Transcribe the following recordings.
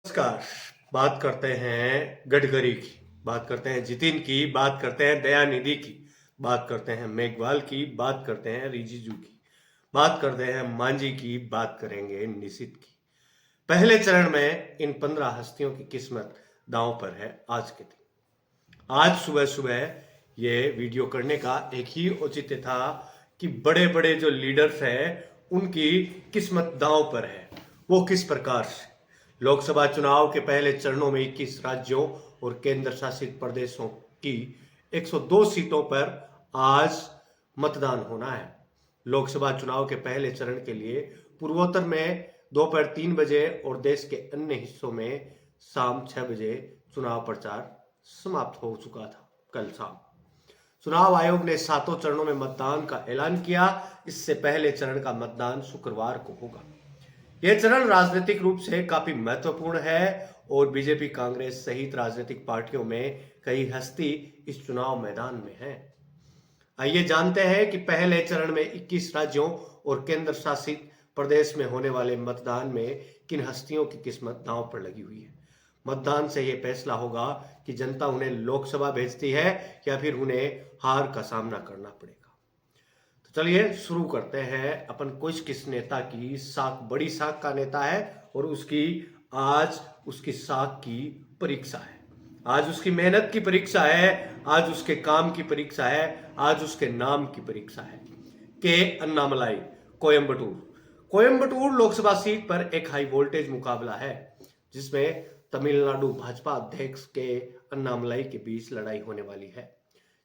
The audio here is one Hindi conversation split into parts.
नमस्कार। बात करते हैं गडकरी की, बात करते हैं जितिन की, बात करते हैं दयानिधि की, बात करते हैं मेघवाल की, बात करते हैं रिजिजू की, बात करते हैं मांझी की, बात करेंगे निशित की। पहले चरण में इन 15 हस्तियों की किस्मत दांव पर है आज के दिन। आज सुबह सुबह ये वीडियो करने का एक ही औचित्य था कि बड़े बड़े जो लीडर्स हैं उनकी किस्मत दांव पर है। वो किस प्रकार से लोकसभा चुनाव के पहले चरणों में 21 राज्यों और केंद्र शासित प्रदेशों की 102 सीटों पर आज मतदान होना है। लोकसभा चुनाव के पहले चरण के लिए पूर्वोत्तर में दोपहर 3 बजे और देश के अन्य हिस्सों में शाम 6 बजे चुनाव प्रचार समाप्त हो चुका था। कल शाम चुनाव आयोग ने 7 चरणों में मतदान का ऐलान किया। इससे पहले चरण का मतदान शुक्रवार को होगा। यह चरण राजनीतिक रूप से काफी महत्वपूर्ण है और बीजेपी, कांग्रेस सहित राजनीतिक पार्टियों में कई हस्ती इस चुनाव मैदान में हैं। आइए जानते हैं कि पहले चरण में 21 राज्यों और केंद्र शासित प्रदेश में होने वाले मतदान में किन हस्तियों की किस्मत दांव पर लगी हुई है। मतदान से यह फैसला होगा कि जनता उन्हें लोकसभा भेजती है या फिर उन्हें हार का सामना करना पड़ेगा। तो चलिए शुरू करते हैं। अपन किस नेता की साख, बड़ी साख का नेता है और आज उसकी साख की परीक्षा है। आज उसकी मेहनत की परीक्षा है, आज उसके काम की परीक्षा है, आज उसके नाम की परीक्षा है। के अन्नामलाई, कोयम्बटूर। कोयम्बटूर लोकसभा सीट पर एक हाई वोल्टेज मुकाबला है जिसमें तमिलनाडु भाजपा अध्यक्ष के अन्नामलाई के बीच लड़ाई होने वाली है,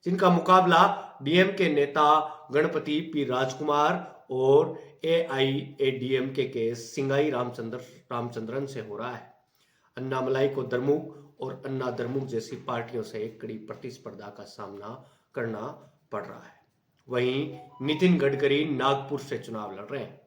जिनका मुकाबला डीएमके नेता गणपति पी राजकुमार और एआईएडीएमके के सिंगाई रामचंद्रन से हो रहा है। अन्नामलाई को द्रमुक और अन्ना द्रमुक जैसी पार्टियों से कड़ी प्रतिस्पर्धा का सामना करना पड़ रहा है। वहीं नितिन गडकरी नागपुर से चुनाव लड़ रहे हैं।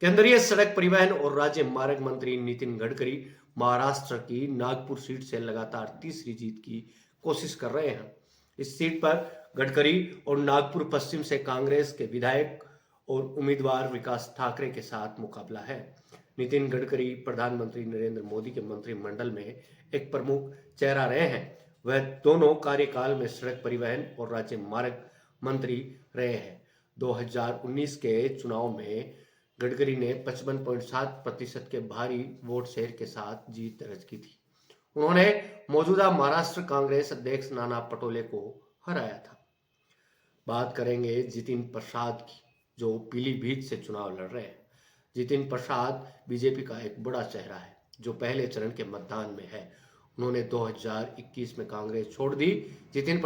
केंद्रीय सड़क परिवहन और राज्य मार्ग मंत्री नितिन गडकरी महाराष्ट्र की नागपुर सीट से लगातार तीसरी जीत की कोशिश कर रहे हैं। इस सीट पर गडकरी और नागपुर पश्चिम से कांग्रेस के विधायक और उम्मीदवार विकास ठाकरे के साथ मुकाबला है। नितिन गडकरी प्रधानमंत्री नरेंद्र मोदी के मंत्रिमंडल में एक प्रमुख चेहरा रहे हैं। वह दोनों कार्यकाल में सड़क परिवहन और राज्य मार्ग मंत्री रहे हैं। 2019 के चुनाव में गडकरी ने 55.7% के भारी वोट शेयर के साथ जीत दर्ज की थी। उन्होंने मौजूदा महाराष्ट्र कांग्रेस अध्यक्ष नाना पटोले को हराया था। बात करेंगे जितिन प्रसाद की, जो पीलीभीत से चुनाव लड़ रहे हैं। जितिन प्रसाद बीजेपी का एक बड़ा चेहरा है जो पहले चरण के मतदान में है। उन्होंने 2021 में कांग्रेस छोड़ दी। जितिन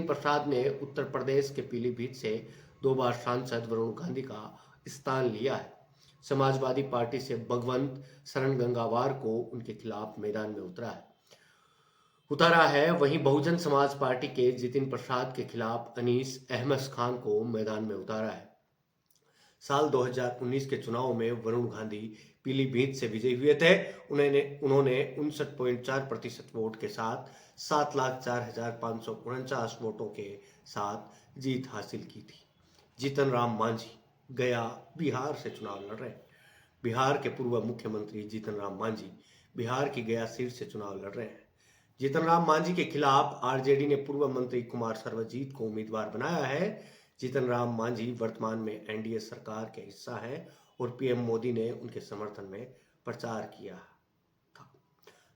प्रसाद ने उत्तर प्रदेश के पीलीभीत से 2 बार सांसद वरुण गांधी का स्थान लिया है। समाजवादी पार्टी से भगवंत शरण गंगावार को उनके खिलाफ मैदान में उतारा है। वहीं बहुजन समाज पार्टी के जितिन प्रसाद के खिलाफ अनीस अहमद खान को मैदान में उतारा है। साल 2019 के चुनाव में वरुण गांधी पीलीभीत से विजयी हुए थे। उन्होंने 59.4% वोट के साथ 7,04,549 वोटों के साथ जीत हासिल की थी। जीतन राम मांझी गया बिहार से चुनाव लड़ रहे हैं। बिहार के पूर्व मुख्यमंत्री जीतन राम मांझी बिहार की गया सीट से चुनाव लड़ रहे हैं। जीतन राम मांझी के खिलाफ आरजेडी ने पूर्व मंत्री कुमार सर्वजीत को उम्मीदवार बनाया है। जीतन राम मांझी वर्तमान में एनडीए सरकार के हिस्सा है और पीएम मोदी ने उनके समर्थन में प्रचार किया था।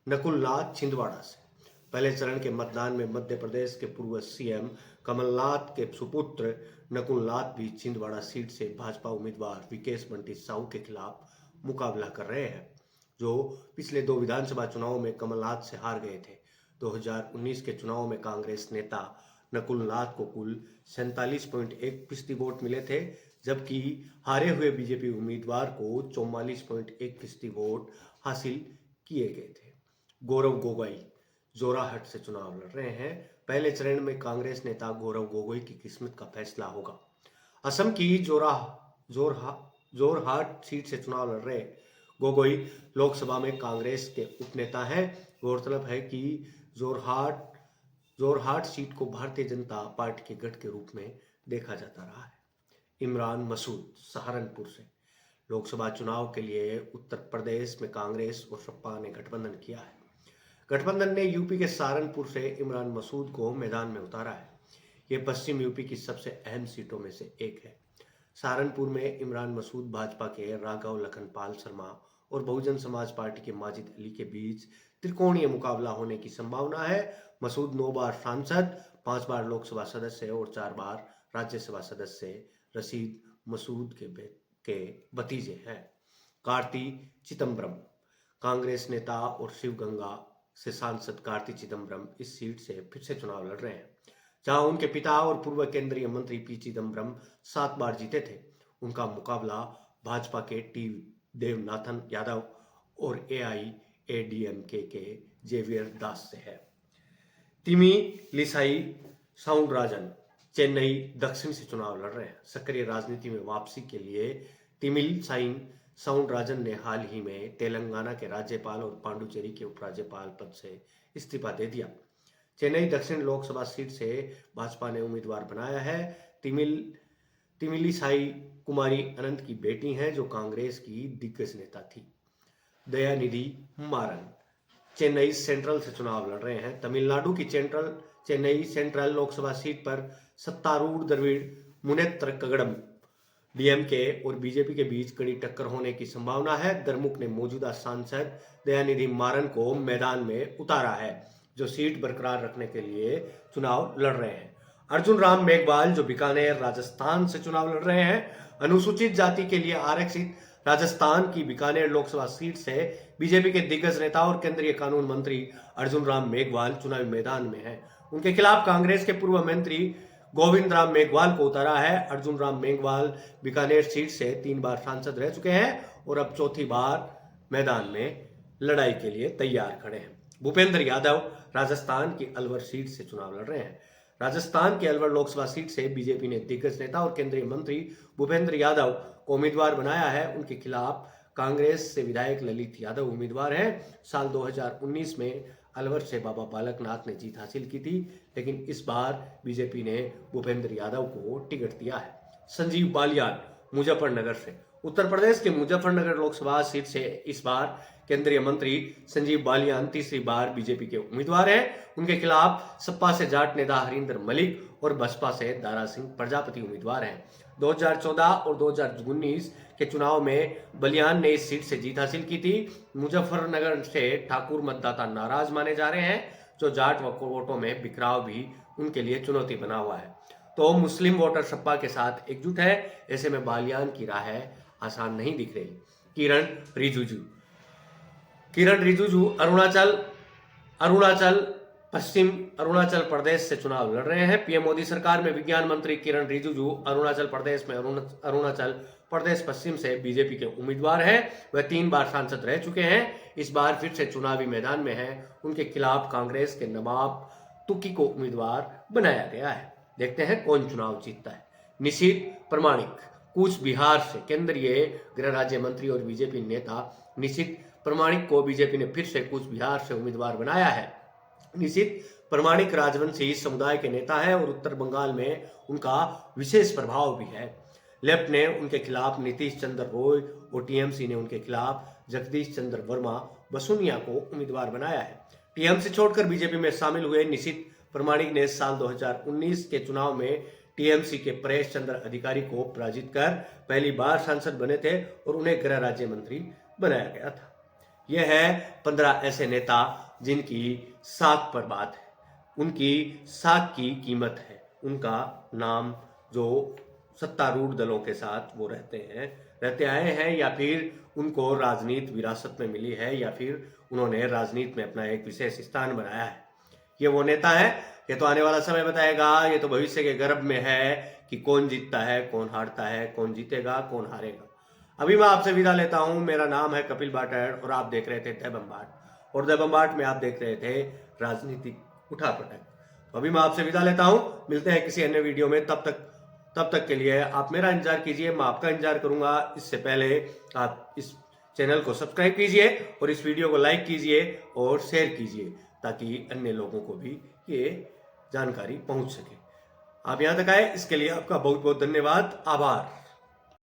नकुलनाथ छिंदवाड़ा से पहले चरण के मतदान में मध्य प्रदेश के पूर्व सीएम कमलनाथ के सुपुत्र नकुलनाथ भी छिंदवाड़ा सीट से भाजपा उम्मीदवार विकेश बंटी साहू के खिलाफ मुकाबला कर रहे हैं, जो पिछले 2 विधानसभा चुनाव में कमलनाथ से हार गए थे। 2019 के चुनाव में कांग्रेस नेता नकुलनाथ को कुल 47.1% वोट मिले थे, जबकि हारे हुए बीजेपी उम्मीदवार को 44.1% वोट हासिल किए गए थे। गौरव गोगोई जोराहट से चुनाव लड़ रहे हैं। पहले चरण में कांग्रेस नेता गौरव गोगोई की किस्मत का फैसला होगा। असम की जोरहाट सीट से चुनाव लड़ रहे गोगोई लोकसभा में कांग्रेस के उपनेता हैं। गौरतलब है कि जोरहाट सीट को भारतीय जनता पार्टी के गढ़ के रूप में देखा जाता रहा है। इमरान मसूद सहारनपुर से लोकसभा चुनाव के लिए उत्तर प्रदेश में कांग्रेस और सपा ने गठबंधन किया है। गठबंधन ने यूपी के सहारनपुर से इमरान मसूद को मैदान में उतारा है। ये पश्चिम यूपी की सबसे अहम सीटों में से एक है। सहारनपुर में इमरान मसूद भाजपा के राघव लखनपाल शर्मा और बहुजन समाज पार्टी के माजिद अली के बीच त्रिकोणीय मुकाबला होने की संभावना है। मसूद 9 बार सांसद, 5 बार लोकसभा सदस्य और 4 बार राज्यसभा सदस्य रशीद मसूद के भतीजे हैं। कार्ति चिदम्बरम, कांग्रेस नेता और शिवगंगा से सांसद कार्ति चिदम्बरम इस सीट से फिर से चुनाव लड़ रहे हैं, जहां उनके पिता और पूर्व केंद्रीय मंत्री पी चिदम्बरम 7 बार जीते थे। उनका मुकाबला भाजपा के टी देवनाथन यादव और एआईएडीएमके के जेवियर दास से है। तिमी लिसाई साउंडराजन चेन्नई दक्षिण से चुनाव लड़ रहे हैं। सक्रिय राजनीति में वापसी के लिए तिमिल साउंडराजन ने हाल ही में तेलंगाना के राज्यपाल और पांडुचेरी के उपराज्यपाल पद से इस्तीफा दे दिया। चेन्नई दक्षिण लोकसभा सीट से भाजपा ने उम्मीदवार बनाया है। तिमिलिसाई कुमारी अनंत की बेटी हैं, जो कांग्रेस की दिग्गज नेता थी। दयानिधि मारन चेन्नई सेंट्रल से चुनाव लड़ रहे हैं। तमिलनाडु की चेन्नई सेंट्रल लोकसभा सीट पर सत्तारूढ़ द्रविड़ मुनेत्र कगड़म डीएमके और बीजेपी के बीच कड़ी टक्कर होने की संभावना है। द्रमुक ने मौजूदा सांसद दयानिधि मारन को मैदान में उतारा है, जो सीट बरकरार रखने के लिए चुनाव लड़ रहे हैं। अर्जुन राम मेघवाल, जो बीकानेर राजस्थान से चुनाव लड़ रहे हैं। अनुसूचित जाति के लिए आरक्षित राजस्थान की बीकानेर लोकसभा सीट से बीजेपी के दिग्गज नेता और केंद्रीय कानून मंत्री अर्जुन राम मेघवाल चुनावी मैदान में हैं। उनके खिलाफ कांग्रेस के पूर्व मंत्री गोविंद राम मेघवाल को उतारा है। अर्जुन राम मेघवाल बीकानेर सीट से 3 बार सांसद रह चुके हैं और अब चौथी बार मैदान में लड़ाई के लिए तैयार खड़े हैं। भूपेंद्र यादव राजस्थान की अलवर सीट से चुनाव लड़ रहे हैं। राजस्थान की अलवर लोकसभा सीट से बीजेपी ने दिग्गज नेता और केंद्रीय मंत्री भूपेंद्र यादव को उम्मीदवार बनाया है। उनके खिलाफ कांग्रेस से विधायक ललित यादव उम्मीदवार हैं। साल 2019 में अलवर से बाबा बालकनाथ ने जीत हासिल की थी, लेकिन इस बार बीजेपी ने भूपेंद्र यादव को टिकट दिया है। संजीव बालियान मुजफ्फरनगर से, उत्तर प्रदेश के मुजफ्फरनगर लोकसभा सीट से इस बार केंद्रीय मंत्री संजीव बालियान तीसरी बार बीजेपी के उम्मीदवार हैं। उनके खिलाफ सपा से जाट नेता हरिंदर मलिक और बसपा से दारा सिंह प्रजापति उम्मीदवार हैं। 2014 और 2019 के चुनाव में बलियान ने इस सीट से जीत हासिल की थी। मुजफ्फरनगर से ठाकुर मतदाता नाराज माने जा रहे हैं, जो जाट वोटों में बिखराव भी उनके लिए चुनौती बना हुआ है। तो मुस्लिम वोटर सपा के साथ एकजुट है। ऐसे में बालियान की राह आसान नहीं दिख रही। किरण रिजिजू अरुणाचल प्रदेश से चुनाव लड़ रहे हैं। पीएम मोदी सरकार में विज्ञान मंत्री किरण रिजिजू अरुणाचल प्रदेश पश्चिम से बीजेपी के उम्मीदवार हैं। वह 3 बार सांसद रह चुके हैं। इस बार फिर से चुनावी मैदान में हैं। उनके खिलाफ कांग्रेस के नवाब तुकी को उम्मीदवार बनाया गया है। देखते हैं कौन चुनाव जीतता है। निशित प्रमाणिक कूच बिहार से, केंद्रीय गृह राज्य मंत्री और बीजेपी नेता निशित प्रमाणिक को बीजेपी ने फिर से कूच बिहार से उम्मीदवार बनाया है। निशित प्रमाणिक राजवंशी समुदाय के नेता है और उत्तर बंगाल में उनका विशेष प्रभाव भी है। लेफ्ट ने उनके खिलाफ नीतीश चंद्र रॉय और टीएमसी ने उनके खिलाफ जगदीश चंद्र वर्मा बसुनिया को उम्मीदवार बनाया है। टीएमसी छोड़कर बीजेपी में शामिल हुए निशित प्रमाणिक ने साल 2019 के चुनाव में टीएमसी के परेश चंद्र अधिकारी को पराजित कर पहली बार सांसद बने थे और उन्हें गृह राज्य मंत्री बनाया गया था। यह है 15 ऐसे नेता जिनकी साख पर बात है, उनकी साख की कीमत है, उनका नाम जो सत्तारूढ़ दलों के साथ वो रहते आए हैं, या फिर उनको राजनीति विरासत में मिली है, या फिर उन्होंने राजनीति में अपना एक विशेष स्थान बनाया है। ये वो नेता है। ये तो आने वाला समय बताएगा, ये तो भविष्य के गर्भ में है कि कौन जीतता है, कौन हारता है, कौन जीतेगा, कौन हारेगा। अभी मैं आपसे विदा लेता हूं। मेरा नाम है कपिल बाटर और आप देख रहे थे दैबम्बाट, और दैबम्बाट में आप देख रहे थे राजनीतिक उठापटक। अभी मैं आपसे विदा लेता हूं। मिलते हैं किसी अन्य वीडियो में। तब तक के लिए आप मेरा इंतजार कीजिए, मैं आपका इंतजार करूंगा। इससे पहले आप इस चैनल को सब्सक्राइब कीजिए और इस वीडियो को लाइक कीजिए और शेयर कीजिए, ताकि अन्य लोगों को भी ये जानकारी पहुंच सके। आप यहां तक आए, इसके लिए आपका बहुत बहुत धन्यवाद, आभार।